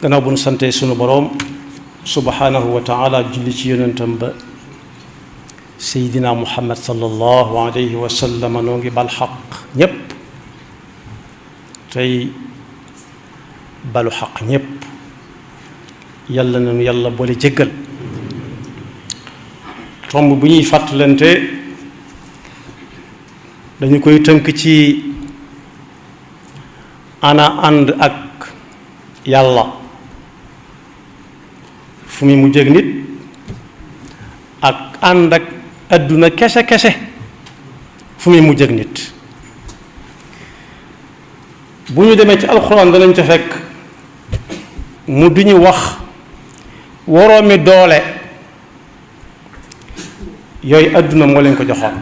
gannaaw bu nu santee sunu boroom subhanahu wa taala julli ci yonentam ba seydina muhammad sallallahu alayhi wa sallam noo ngi bal xaq ñépp tey balu xaq ñépp yàlla nañu yàlla boole jéggal tomb bu ñuy fàttalante dañu koy tënk ci ana ànd ak yàlla fu mu mujj ak nit ak ànd ak adduna kese kese fu muy mujj ak nit bu ñu demee ci alxuraan danañ ca fekk mu duñu wax woroomi doole yooyu adduna moo leen ko joxoon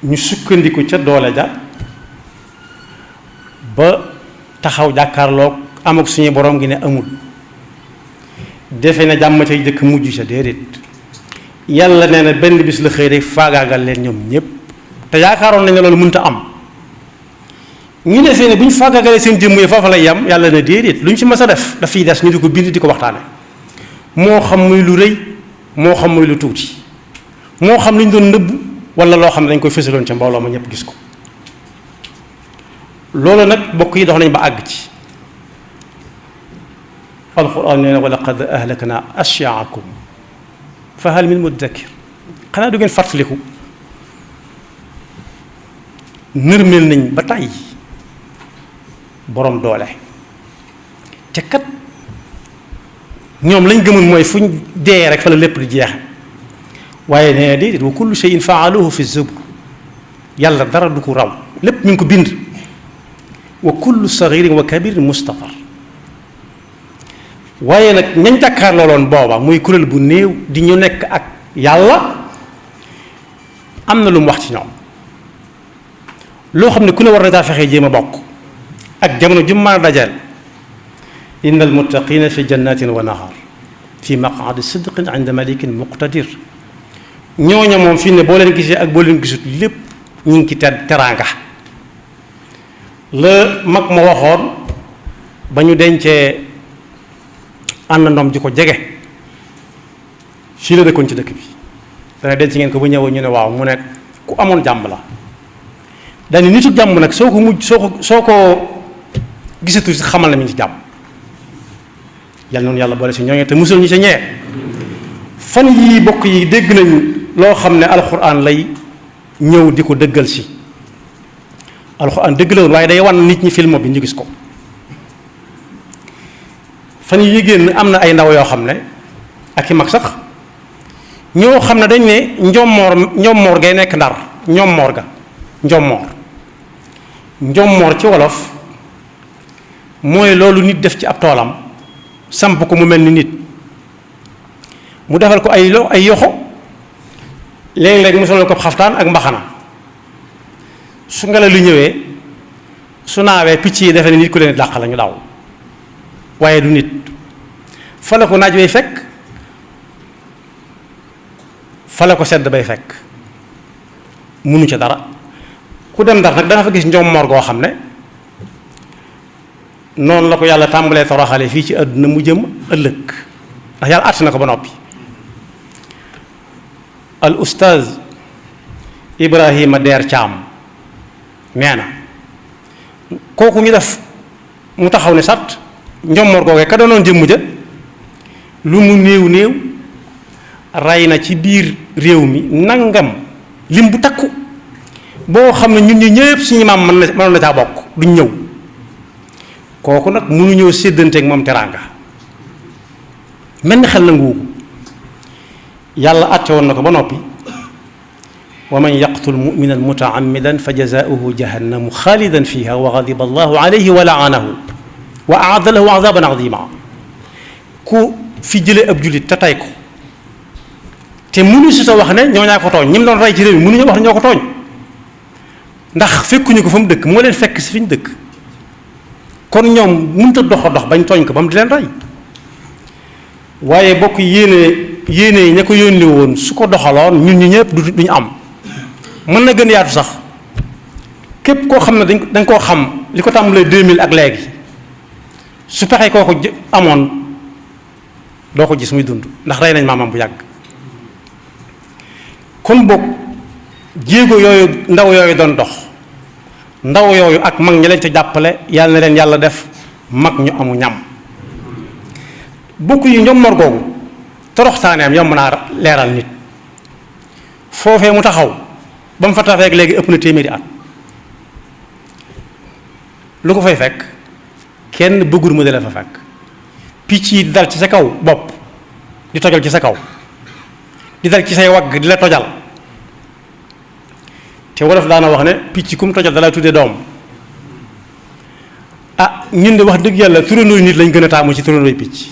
ñu sukkandiku ca doole ja ba taxaw jàkkaarloog am ak suñu borom gi ne amul defe na jàmm cay jëkk mujj sa déedéet yàlla nee na benn bis la xëy rek faagaagal leen ñoom ñépp te yaakaaroon nañ ne loolu mënta am ñu defee ne bu ñu faagaagalee seen jëmm yi foofa lay yam yàlla ne déedéet lu ñu ci mës a def daf fiy des ñu di ko bind di ko waxtaane moo xam muy lu rëy moo xam muy lu tuuti moo xam li ñu doon nëbb wala loo xam ne dañ koy fësaloon ca mbooloo ma ñépp gis ko loolu nag bokk yi dox nañ ba àgg ci alquran nee na wa laqad ahlakna ashyaakum fa hal min mudakkir xanaa du ngeen fàttaliku nërmeel nañ ba tàyyi borom doole te kat ñoom lañ gëmoon mooy fu ñu dee rek fa la lépp di jeexe waaye nee na déedéet wa kullu shay'in faaluhu fi zubur yàlla dara du ko raw lépp ñu ngi ko bind wa kullu sagirin wa kabirin mustafar waaye nag ñañ jàkkaar looloon booba muy kuréel bu néew di ñu nekk ak yàlla am na lu mu wax ci ñoom loo xam ne ku ne war na daa fexee jéem a bokk ak jamono ju mën a dajal inna almuttaqina fi jannatin wa nahar fi maqaadi sidqin inda malikin muqtadir ñooña moom fii ne boo leen gisee ak boo leen gisut lépp ñu ngi ci teraanga la mag ma waxoon ba ñu dencee ànd ndoom ji ko jege fii la dëkkoon ci dëkk bi dana denc ngeen ko bu ñëwee ñu ne waaw mu ne ku amoon jàmm la dañu nitu jàmm nag soo ko gisatu si xamal na mi ngi ci jàmm yàlla noonu yàlla boole si ñooñu te musul ñu sa ñee fan yii bokk yi dégg nañu loo xam ne alxuraan lay ñëw di ko dëggal si alxuraan dëgg la woon waaye day wan nit ñi film bi ñu gis ko fan yi génn am na ay ndaw yoo xam ne ak i mag sax ñoo xam ne dañ ne njommoor gay nekk ndar njommoor ci wolof mooy loolu nit def ci ab toolam samp ko mu mel ni nit mu defal ko ay yoxo léeg-léeg mu solal ko xaftaan ak mbaxana su ngelaw lu ñëwee su naawee picc yi defe ne nit ku leen dàq la ñu daw waaye du nit fa la ko naaj bay fekk fa la ko sedd bay fekk munu ca dara ku dem Ndar nag danga fa gis njommoor goo xam ne noonu la ko yàlla tàmbalee toroxale fii ci àdduna mu jëm ëllëg ndax yàlla àtt na ko ba noppi al ustaaz Ibrahima Der Caam nee na kooku ñu def mu taxaw ne sat njommoor googee ka doonoon jëmm ja lu mu néew néew rey na ci biir réew mi nangam lim bu takku boo xam ne ñun ñi ñëpp suñu maam mënoon na caa bokk duñ ñëw kooku nag mënu ñëw séddanteeg moom teraanga mel ni xel na nguugu yàlla àtte woon na ko ba noppi wa man yaqtul muminan mutaammidan fa jazaauhu jahannamu xaalidan fiha wa gadiba allahu alayhi wa laanahu wa aada lahu azaban azima ku fi jëlee ab jullit te tay ko te mënu si sa wax ne ñoo ñaa ko tooñ ñi mu doon rey ci réew mi mënuñu wax ne ñoo ko tooñ ndax fekkuñu ko fa mu dëkk moo leen fekk si fi ñu dëkk kon ñoom mënut a dox bañ tooñ ko ba mu di leen rey waaye bokk yéene ña ko yónni woon su ko doxaloon ñun ñi ñëpp duñu am mën na gën yaatu sax képp koo xam ne dañ koo xam li ko tàmbalee 2000 ak léegi su pexe kooku amoon doo ko gis muy dund ndax rey nañ maamam bu yàgg. kon boog jéego yooyu ndaw yooyu doon dox ndaw yooyu ak mag ñi leen ca jàppale yàlla na leen yàlla def mag ñu amu ñam. bokk yi njom mor googu toroxtaaneem yomb naa leeral nit foofee mu taxaw ba mu fa taxawee léegi ëpp na téeméeri at lu ko fay fekk kenn bëggul mu dale fa fekk picc yi di dal ci sa kaw bopp di tojal ci sa kaw di dal ci say wagg di la tojal te wolof daana wax ne picc kum tojal dalay tudde doom ñun de wax dëgg yàlla turandooy nit lañ gën a taamu ci turandooy picc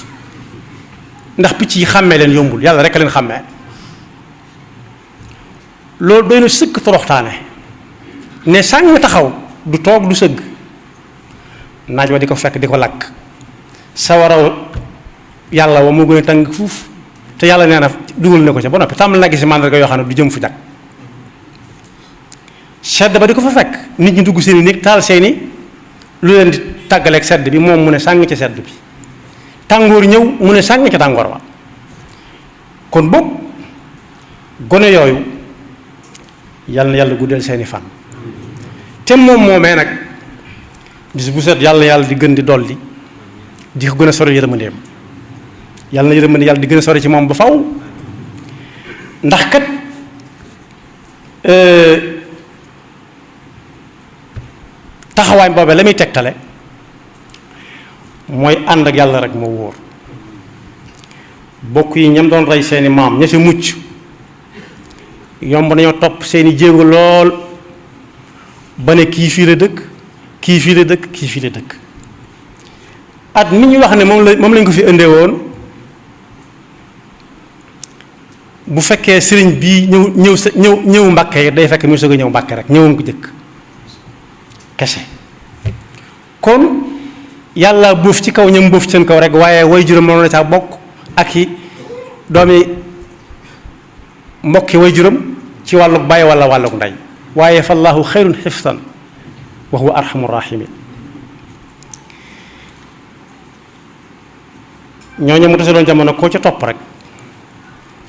ndax picc yi xàmmee leen yombul yàlla rek a leen xàmmee loolu doy na sëkk toroxtaane ne sàng taxaw du toog du sëgg naaj wa di ko fekk di ko lakk sawaraw yàlla wa moo gën a tàng fuuf te yàlla nee na dugal na ko ca ba noppi tàmbali na gis màndarga yoo xam ne du jëm fu jag sedd ba di ko fa fekk nit ñi dugg seeni néeg taal seeni lu leen di tàggaleeg sedd bi moom mu ne sàng ci sedd bi tàngoor ñëw mu ne sàng ca tàngoor wa kon boog gone yooyu yàlla na yàlla guddal seeni fan te moom moomee nag bis bu set yàlla di gën di dolli di ko gën a sori yërmandeem yàlla na yërmande yàlla di gën a sori ci moom ba faw ndax kat taxawaay boobee la muy tegtale mooy ànd ak yàlla rek moo wóor bokk yi ñam doon rey seeni maam ña ca mucc yomb nañoo topp seeni jéego lool ba ne kii fii la dëkk kii fii la dëkk kii fii la dëkk at mi ñu wax ne moom lañ ko fi indee woon bu fekkee sëriñ bii ñëw Mbàkke yi day fekk mu soog a ñëw Mbàkke rek ñëwam ko jëkk kese kon yàlla boof ci kaw ñam boof ci seen kaw rek waaye way juróom moom la caa bokk ak i doomi mbokki way juróom ci wàlluk bàyyi wala wàlluk ndey waaye fa allahu xayrun xifsan wa huwa arhamu rahimin ñooñu mu tase doon jamono koo ca topp rek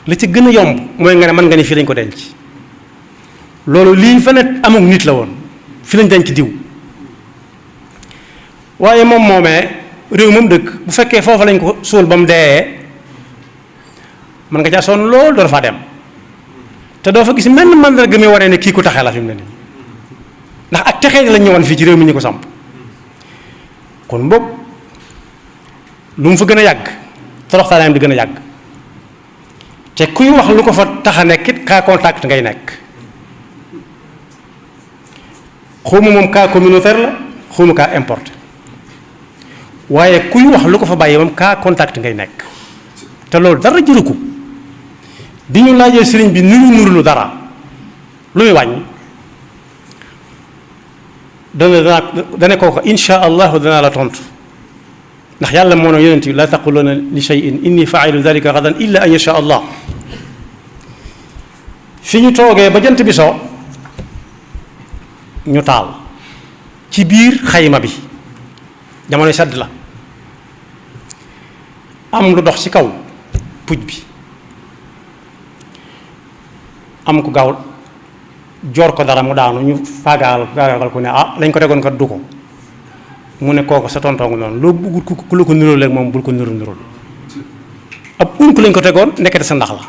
li ci gën a yomb mooy nga ne mën nga ni fii lañ ko denc loolu lii fa ne amuk nit la woon fi lañ denc diw waaye moom moomee réew moom dëkk bu fekkee foofa lañ ko suul ba mu dee mën nga caa sonn lool doo faa dem te doo fa gis menn mandarga mi waree ne kii ku taxee la fi mu ne nii ndax ak texee lañ ñëwoon fii ci réew mi ñu ko samp kon boog lu mu fa gën a yàgg toroxtaanam di gën a yàgg te kuy wax lu ko fa tax a nekk it cas contact ngay nekk xawma moom cas communautaire la xawma cas importé waaye kuy wax lu ko fa bàyyi moom cas contact ngay nekk te loolu dara jëru ko bi ñu laajee sëriñ bi nuru lu dara lu muy wàññi dana kooku insha allahu danaa la tontu ndax yàlla moo ne yonent bi la taquluna li shay'in inni fa'ilu dhalika gadan illa an yasha allah fi ñu toogee ba jant bi so ñu taal ci biir xayma bi jamono sedd la am lu dox ci kaw puj bi am ko gaaw joor ko dara mu daanu ñu faagaagal ko ne lañ ko tegoon kat du ko mu ne kooku sa tontongu noonu loo bëggul ku la ko niróo léegi moom bul ko niróol ab unk lañ ko tegoon nekkete sa ndax la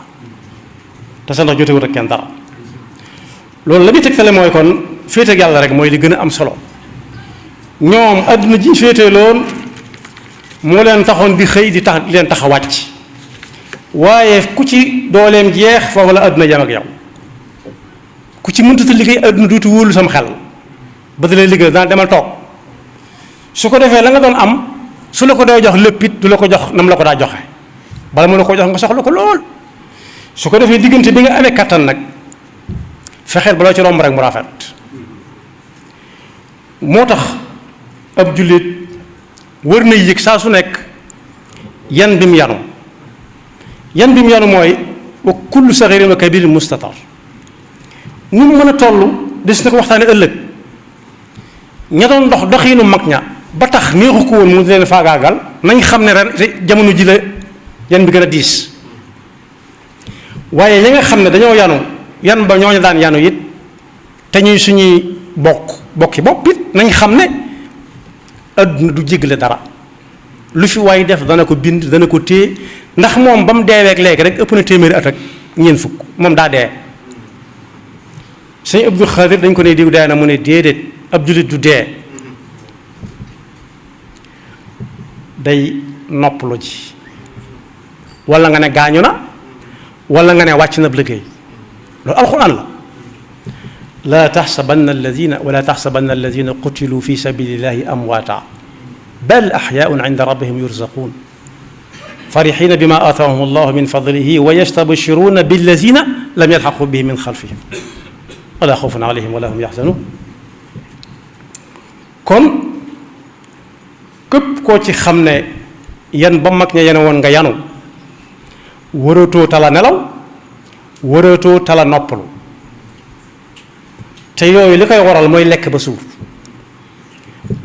te sa ndax jotewut ak kenn dara loolu la muy tegtale mooy kon féete ak yàlla rek mooy li gën a am solo ñoom adduna ji féete loon moo leen taxoon di xëy di leen tax a wàcc waaye ku ci dooleem jeex foofu la adduna yem ak yow ku ci mëntuta liggéey adduna duuti wóolu sam xel ba da lay liggéey daan demal toog su ko defee la nga doon am su la ko dee jox lépp it du la ko jox nam la ko daa joxe bala mu la ko jox nga soxla ko lool su ko defee diggante bi nga amee kattan nag fexeel ba loo ci romb rek mu rafet moo tax ab jullit wër na yëg saa su nekk yan bi mu yanu mooy wa kullu saxirin wa kabirin mustatar nu mu mën a toll des na ko waxtaane ëllëg ña doon dox doxiinu mag ña ba tax neexu ko woon mu di leen faagaagal nañ xam ne ren jamono ji la yan bi gën a diis waaye ñi nga xam ne dañoo yanu yan ba ñooñu daan yanu it te ñuy suñuy bokki bopp it nañ xam ne adduna du jéggale dara lu fi waay def dana ko bind dana ko téye ndax moom ba mu deeweek léegi rek ëpp na téeméeri at ak ñeent fukk moom daa dee sëñ Abdul Xaadir dañ ko ne diw dee na mu ne déedéet ab jullit du dee day noppalu ji wala nga ne gaañu na wala nga ne wàcc na liggéey loolu alxuraan la laa taxsabanna alladina wala taxsabanna alladina qutilu fi sabilillahi amwaata bal axyaun inda rabbihim yurzaqun farixina bima aataahum allahu min fadlihi wa yastabshiruna billadina lam yalxaqu bihim min xalfihim wala xawfun alayhim wala hum yaxzanun kon képp koo ci xam ne yan ba mag ña yene woon nga yanu waratoo tala nelaw waratoo tala noppalu te yooyu li koy waral mooy lekk ba suur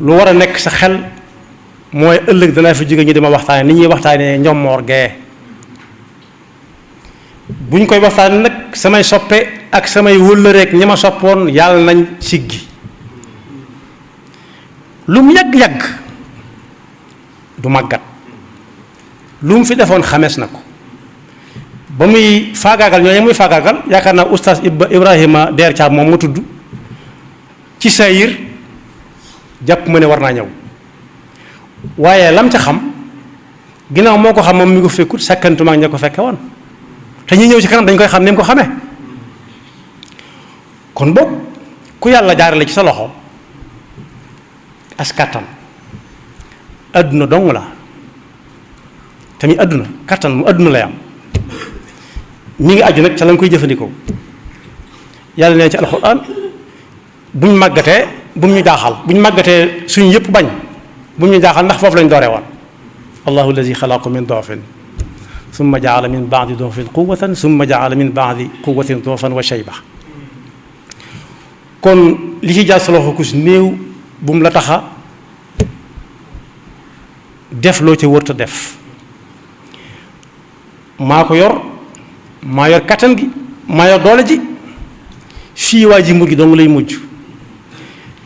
lu war a nekk sa xel mooy ëllëg danaa fi jóge ñu dima waxtaane ni ñuy waxtaane njommoor gee buñ koy waxtaane nag samay soppe ak samay wëllëreek ñi ma soppoon yàlla nañ siggi lu mu yàgg-yàgg du màggat lu mu fi defoon xamees na ko ba muy faagaagal ñooñu muy faagaagal yaakaar naa oustaz Ibrahima Der Thiam moom ma tudd ci sayir jàpp ma ne war naa ñëw waaye lam ca xam ginnaaw moo ko xam moom mi ko fekkut sakkantuma ak ña ko fekke woon te ñi ñëw ci kanam dañ koy xam ni mu ko xamee kon boog ku yàlla jaarale ci sa loxo as kàttan adduna dong la tamit adduna kàttan mu adduna lay am mi ngi aju nag ca la nga koy jëfandikoo yàlla nee ci alxuraan buñ màggatee bu ñu jaaxal buñ màggatee suñu yëpp bañ bu ñu jaaxal ndax foofu lañ dooree woon allahu alladi xalaqu min doofin summa jaala min baadi doofin quwatan summa jaala min baadi quwatin doofan wa shayba kon li ci jaar sa loxo ku si néew bu mu la taxa def loo ca wërta def maa ko yor maa yor kattan gi maa yor doole ji fii waa ji mujj dong lay mujj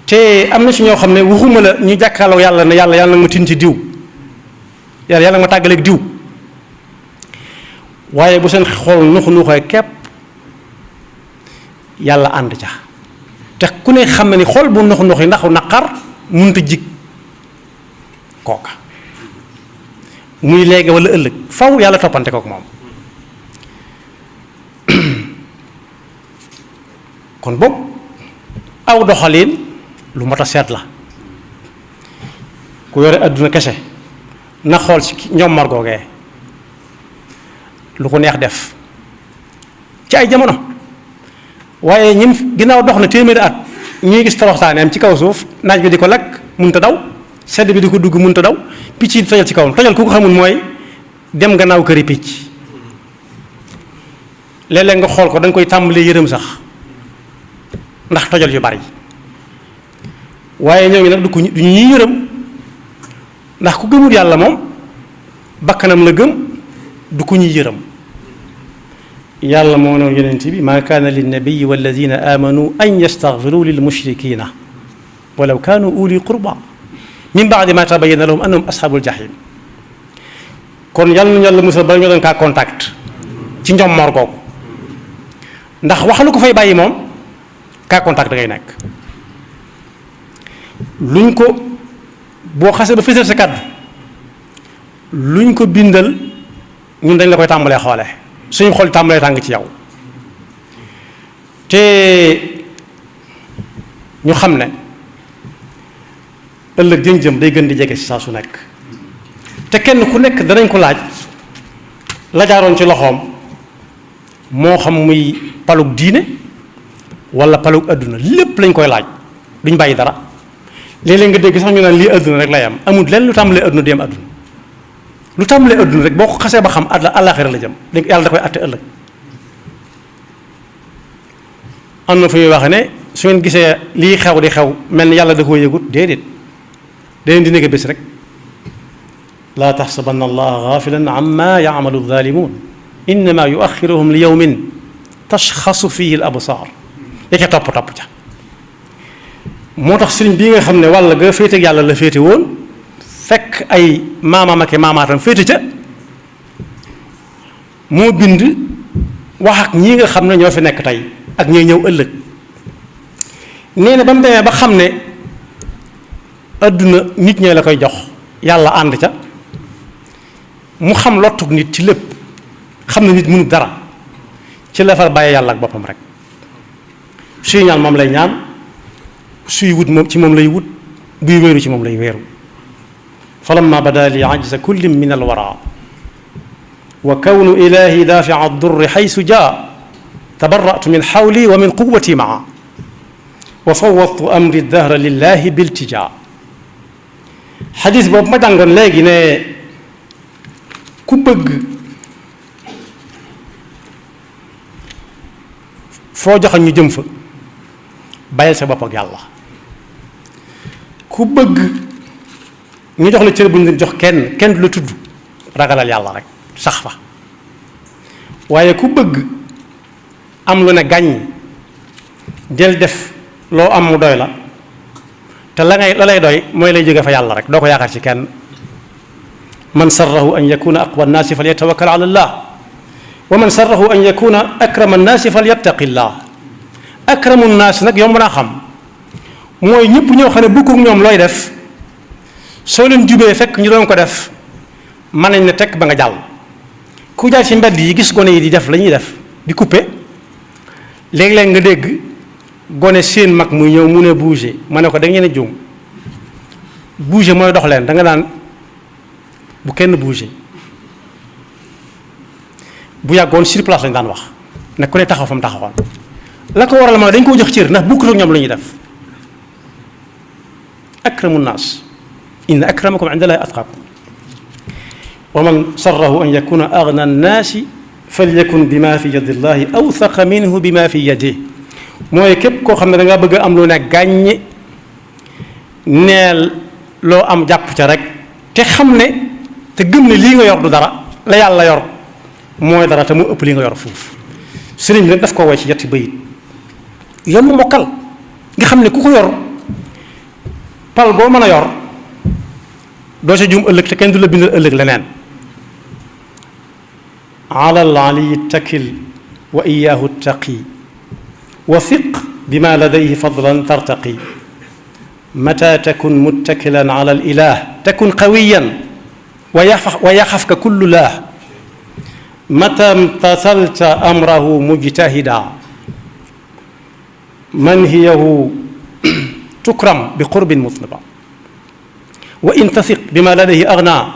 te am na ci ñoo xam ne waxuma la ñu jàkkaarloo yàlla ne yàlla yàlla nga ma tin ci diw yàlla nga ma tàggaleeg diw waaye bu seen xool nuxu nuxee kepp yàlla ànd ca te ku ne xam ne ni xool bu nuxu nuxi ndax naqar mënut a jig kooka muy léegi wala ëllëg faw yàlla toppante kook moom kon boobu aw doxalin lu mot a seet la ku yore adduna kese na xool ci ñommar googee lu ko neex def ci ay jamono waaye ñim ginnaaw dox na téeméeri at ñuy gis toroxtaaneem ci kaw suuf naaj bi di ko lakk mënut a daw sedd bi di ko dugg mënut a daw picc yi tojal ci kawam tojal ku ko xamul mooy dem gannaaw këri picc léeg-léeg nga xool ko da nga koy tàmbalee yërëm sax ndax tojal yu bari waaye ñoo ngi nag du ñuy yërëm ndax ku gëmul yàlla moom bakkanam la gëm du ko ñuy yërëm yàlla moo noonu yonent bi maa kaana linnabiyi walladina amanu an yastaghfiru lil mushrikina walaw kaanu uli qurba min baadi ma tabayyana lahum annahum ashabul jahim kon yàlla nañu yàlla musal bala ñoo doon kaa contact ci njommoor googu ndax wax lu ko fay bàyyi moom kaa contact da ngay nekk luñ ko boo xasee ba fësal sa kàddu luñ ko bindal ñun dañ la koy tàmbalee xoole suñu xol tàmbalee tàng ci yow te ñu xam ne ëllëg jëm day gën di jege ci saa su nekk te kenn ku nekk danañ ko laaj la jaaroon ci loxoom moo xam muy palug diine wala palug adduna lépp lañ koy laaj duñ bàyyi dara léeg-léeg nga dégg sax ñu naan lii adduna rek lay am amul lenn lu tàmbalee adduna di am adduna lu tàmbalee adduna rek boo ko xasee ba xam àllaaxira la jëm léegi yàlla da koy àtte ëllëg am na fu ñuy waxe ne su ngeen gisee lii xew di xew mel ni yàlla da koo yëgut déedéet daleen di nekk bés rek laa taxsabanna allaha gaafilan amma yaamalu zaalimuun innama yuaxiruhum li yawmin tashxasu fihi al absaar yake topp ca moo tax sëriñ bii nga xam ne wàll ga féete ak yàlla la féete woon fekk ay maamam ak maamaatam féete ca moo bind wax ak ñii nga xam ne ñoo fi nekk tey ak ñooy ñëw ëllëg nee na ba mu demee ba xam ne adduna nit ñee la koy jox yàlla ànd ca mu xam lottug nit ci lépp xam ne nit mënut dara ci la far bàyyi yàlla ak boppam rek suy ñaan moom lay ñaan suy wut moom ci moom lay wut buy wéeru ci moom lay wéeru falamma bada li ajza kullin min alwara wa kawnu ilahi dafia durri xaysu jaa tabaratu min xawli wa min quwati maa wa fawwadtu amri dahra lillahi biltijaa xadis boobu ma jàngoon léegi ne ku bëgg foo joxoon ñu jëm fa bàyyil sa bopp ak yàlla ku bëgg ñu jox la cër bu ñu leen jox kenn du la tudd ragalal yàlla rek sax fa waaye ku bëgg am lu ne gàññ del def loo am mu doy la te la lay doy mooy lay jóge fa yàlla rek doo ko yaakaar ci kenn man sarrahu an yakuna aqwa annaasi fal yatawakkal ala allah wa man sarrahu an yakuna akrama annaasi fal yattaqi llah akramu nnaas nag yomb naa xam mooy ñëpp ñoo xam ne bukku ñoom looy def soo leen jubee fekk ñu doon ko def mën nañ ne tekk ba nga jàll ku jaar ci mbedd yi gis gone yi di def la ñuy def di coupé léeg-léeg nga dégg gone seen mag muy ñëw mu ne bouger ma ne ko da ngeen a juum bouger mooy dox leen da nga naan bu kenn bouger bu yàggoon sur place lañu daan wax ne ku ne taxaw fa mu taxawoon la ko waral mooy dañ koo jox cër ndax bukkut ak ñoom la ñuy def akramu nnaas inna akramakum inda llahi atqaakum wa man sarrahu an yakuna agna annaasi falyakun bima fi yadi llahi awthaqa minhu bima fi yadihi mooy képp koo xam ne da nga bëgg a am lu ne gàññe neel loo am jàpp ca rek te xam ne te gëm ne lii nga yor du dara la yàlla yor mooy dara te mu ëpp lii nga yor foofu sëriñ bi nag daf ko woy ci yetti bayit yomb mokkal nga xam ne ku ko yor pal boo mën a yor doo sa juum ëllëg te kenn du la bindal ëllëg leneen ala al aliyi takil wa iyahu taqi wa fiq bima ladayhi fadlan tartaqi mata takun muttakilan ala al ilah takun qawiyan wa yaxafka kullu laah mata imtasalta amrahu mujtahida manhiyahu tukram bi qurbin mutliba wa in tasiq bima ladayhi agna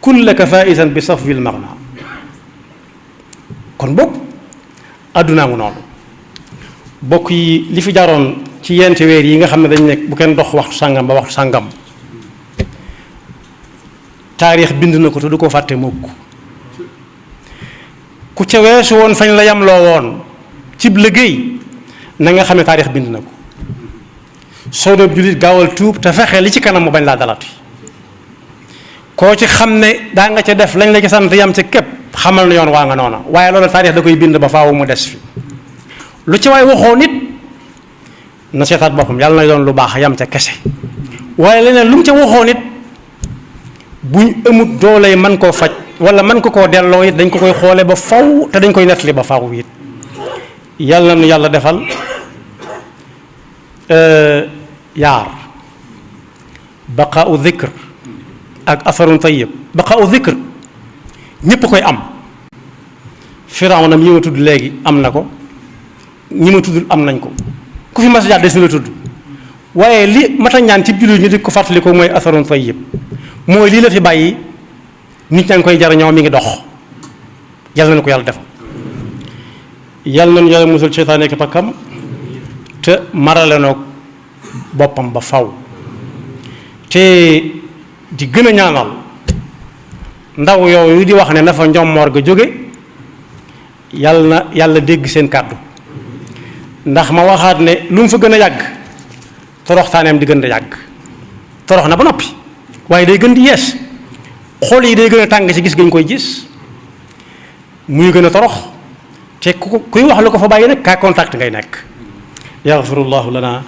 kullaka faisan bi safwi lmagna kon bokk addunaa ngu noonu bokk yi li fi jaroon ci yenti weer yi nga xam ne dañ nekk bu kenn dox waxtu sàngam ba waxtu sàngam taarix bind na ko te du ko fàtte mukk ku ca weesu woon fañ la yam loo woon cib liggéey na nga xam ne taarix bind na ko soo doon jullit gaawal tuub te fexe li ci kanam mu bañ laa dalati koo ci xam ne daa nga ca def lañ la ci sant yam ca képp xamal na yoon waa nga noona waaye loolu taarix da koy bind ba faawu mu des fi lu ci waay waxoo nit na seetaat boppam yàlla na doon lu baax yam ca kese waaye leneen lu mu ca waxoo nit buñ ëmut dooley man koo faj wala man ko koo delloo it dañ ko koy xoole ba faw te dañ koy nettali ba faw it yàlla na nu yàlla defal yaar baqaau dhikr ak asarun tayyib baqaau dhikr ñépp koy am Firawna ñi ma tudd léegi am na ko ñi ma tuddul am nañ ko ku fi mas jaar des na la tudd waaye li mata ñaan ci jullit ñu di ko fàttali ko mooy asarun tayyib mooy lii la fi bàyyi nit ñaa ngi koy jariñoo mi ngi dox yàlla na ko yàlla defal yàlla nañu yàlla musal seytaane ak pakkam te marale noog boppam ba faw te di gën a ñaanal ndaw yooyu di wax ne na fa njommoor ga jóge yàlla na yàlla dégg seen kàddu ndax ma waxaat ne lu mu fa gën a yàgg toroxtaaneem di gën a yàgg torox na ba noppi waaye day gën di yees xol yi day gën a tàng ci gis gañ koy gis muy gën a torox te kuy wax lu ko fa bàyyi nag ka contact ngay nekk yaxfirullahu lana